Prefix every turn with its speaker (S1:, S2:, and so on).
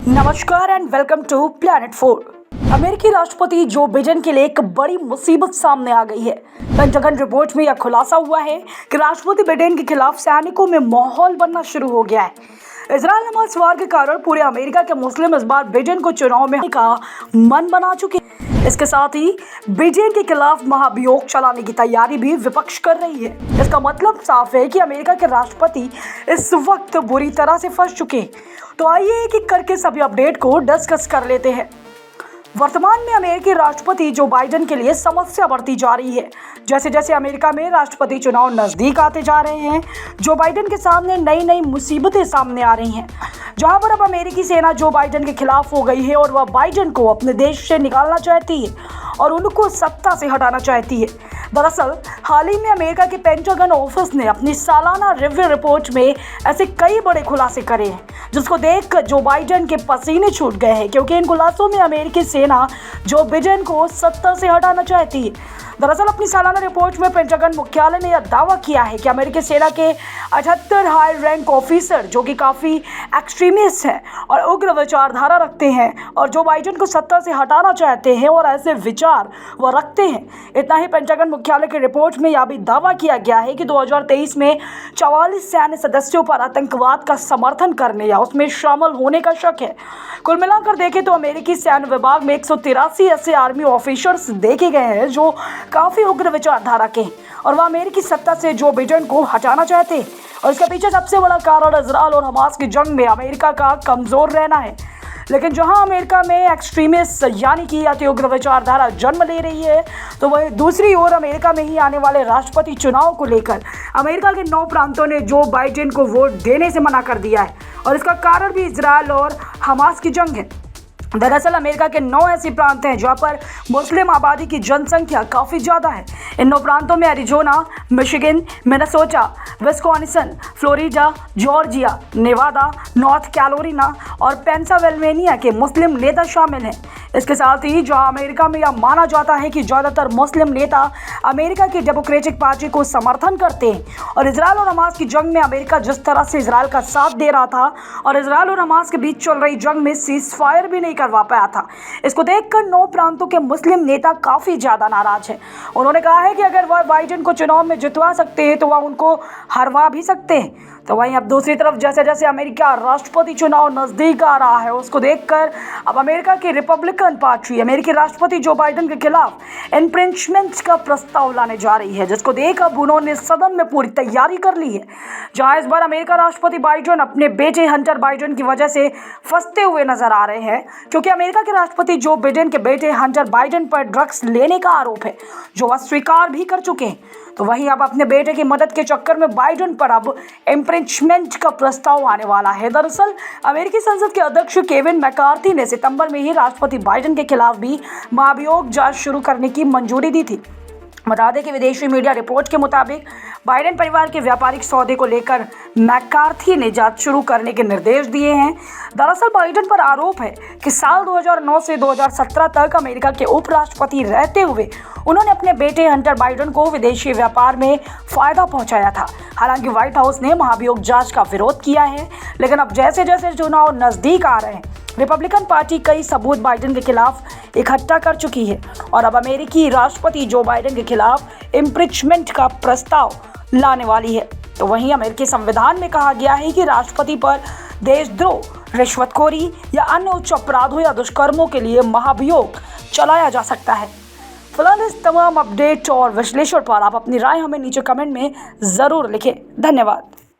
S1: नमस्कार and welcome to planet 4। अमेरिकी राष्ट्रपति जो बिडेन के लिए एक बड़ी मुसीबत सामने आ गई है। पेंटागन रिपोर्ट में यह खुलासा हुआ है कि राष्ट्रपति बिडेन के खिलाफ सैनिकों में माहौल बनना शुरू हो गया है। इजराइल हमास वार के कारण पूरे अमेरिका के मुस्लिम इस बार बिडेन को चुनाव में का मन बना चुके हैं। इसके साथ ही बिडेन के खिलाफ महाभियोग चलाने की तैयारी भी विपक्ष कर रही है। इसका मतलब साफ है कि अमेरिका के राष्ट्रपति इस वक्त बुरी तरह से फंस चुके हैं। तो आइए एक एक करके सभी अपडेट को डिस्कस कर लेते हैं। वर्तमान में अमेरिकी राष्ट्रपति जो बाइडेन के लिए समस्या बढ़ती जा रही है। जैसे जैसे अमेरिका में राष्ट्रपति चुनाव नजदीक आते जा रहे हैं, जो बाइडेन के सामने नई नई मुसीबतें सामने आ रही हैं। जहां पर अब अमेरिकी सेना जो बाइडेन के खिलाफ हो गई है और वह बाइडेन को अपने देश से निकालना चाहती है और उनको सत्ता से हटाना चाहती है। दरअसल हाल ही में अमेरिका के पेंटागन ऑफिस ने अपनी सालाना रिव्यू रिपोर्ट में ऐसे कई बड़े खुलासे करे हैं, जिसको देख जो बाइडेन के पसीने छूट गए हैं, क्योंकि इन खुलासों में अमेरिकी सेना जो बिडेन को सत्ता से हटाना चाहती है। दरअसल अपनी सालाना रिपोर्ट में पेंटागन मुख्यालय ने यह दावा किया है कि अमेरिकी सेना के 78 हाई रैंक ऑफिसर जो कि काफ़ी एक्सट्रीमिस्ट हैं और उग्र विचारधारा रखते हैं और जो बाइडेन को सत्ता से हटाना चाहते हैं और ऐसे विचार वह रखते हैं। इतना ही पेंटागन मुख्यालय की रिपोर्ट में यह भी दावा किया गया है कि 2023 में 44 सैन्य सदस्यों पर आतंकवाद का समर्थन करने या उसमें शामिल होने का शक है। कुल मिलाकर देखें तो अमेरिकी सैन्य विभाग में 183 ऐसे आर्मी ऑफिसर्स देखे गए हैं जो काफ़ी उग्र विचारधारा के और वह अमेरिकी सत्ता से जो बिडेन को हटाना चाहते हैं। और इसके पीछे सबसे बड़ा कारण इजराइल और हमास की जंग में अमेरिका का कमज़ोर रहना है। लेकिन जहां अमेरिका में एक्सट्रीमिस्ट यानी कि अति उग्र विचारधारा जन्म ले रही है, तो वही दूसरी ओर अमेरिका में ही आने वाले राष्ट्रपति चुनाव को लेकर अमेरिका के 9 प्रांतों ने जो बाइडेन को वोट देने से मना कर दिया है और इसका कारण भी इजराइल और हमास की जंग है। दरअसल अमेरिका के 9 ऐसे प्रांत हैं जहां पर मुस्लिम आबादी की जनसंख्या काफ़ी ज़्यादा है। इन 9 प्रांतों में Arizona, Michigan, Minnesota, Wisconsin, Florida, Georgia, Nevada, North Carolina और पेंसिल्वेनिया के मुस्लिम नेता शामिल हैं। इसके साथ ही जहां अमेरिका में यह माना जाता है कि ज़्यादातर मुस्लिम नेता अमेरिका की डेमोक्रेटिक पार्टी को समर्थन करते हैं और इजराइल और हमास की जंग में अमेरिका जिस तरह से इजराइल का साथ दे रहा था और इजराइल और हमास के बीच चल रही जंग में सीज फायर भी नहीं करवा पाया था, इसको देखकर 9 प्रांतों के मुस्लिम नेता काफ़ी ज़्यादा नाराज हैं। उन्होंने कहा है कि अगर वह बाइडेन को चुनाव में जितवा सकते हैं तो वह उनको हरवा भी सकते हैं। तो वहीं अब दूसरी तरफ जैसे जैसे अमेरिका राष्ट्रपति चुनाव नज़दीक आ रहा है, उसको देखकर अब अमेरिका की रिपब्लिकन पार्टी अमेरिकी राष्ट्रपति जो बाइडेन के खिलाफ इम्पीचमेंट का प्रस्ताव लाने जा रही है, जिसको देख अब उन्होंने सदन में पूरी तैयारी कर ली है। जहां इस बार अमेरिका राष्ट्रपति बाइडेन अपने बेटे हंटर बाइडेन की वजह से फंसते हुए नजर आ रहे हैं, क्योंकि अमेरिका के राष्ट्रपति जो बिडेन के बेटे हंटर बाइडेन पर ड्रग्स लेने का आरोप है, जो वह स्वीकार भी कर चुके हैं। तो वहीं अब अपने बेटे की मदद के चक्कर में बाइडेन पर अब इम्पीचमेंट का प्रस्ताव आने वाला है। दरअसल अमेरिकी संसद के अध्यक्ष केविन मैकार्थी ने सितंबर में ही राष्ट्रपति बाइडेन के खिलाफ भी महाभियोग जांच शुरू करने की मंजूरी दी थी। बता दें कि विदेशी मीडिया रिपोर्ट के मुताबिक बाइडेन परिवार के व्यापारिक सौदे को लेकर मैकार्थी ने जांच शुरू करने के निर्देश दिए हैं। दरअसल बाइडेन पर आरोप है कि साल 2009 से 2017 तक अमेरिका के उपराष्ट्रपति रहते हुए उन्होंने अपने बेटे हंटर बाइडेन को विदेशी व्यापार में फ़ायदा पहुंचाया था। हालांकि व्हाइट हाउस ने महाभियोग जांच का विरोध किया है, लेकिन अब जैसे जैसे चुनाव नज़दीक आ रहे हैं, रिपब्लिकन पार्टी कई सबूत बाइडेन के खिलाफ इकट्ठा कर चुकी है और अब अमेरिकी राष्ट्रपति जो बाइडेन के खिलाफ इम्पीचमेंट का प्रस्ताव लाने वाली है। तो वहीं अमेरिकी संविधान में कहा गया है कि राष्ट्रपति पर देशद्रोह, रिश्वतखोरी या अन्य उच्च अपराधों या दुष्कर्मों के लिए महाभियोग चलाया जा सकता है। फिलहाल इस तमाम अपडेट और विश्लेषण पर आप अपनी राय हमें नीचे कमेंट में ज़रूर लिखें। धन्यवाद।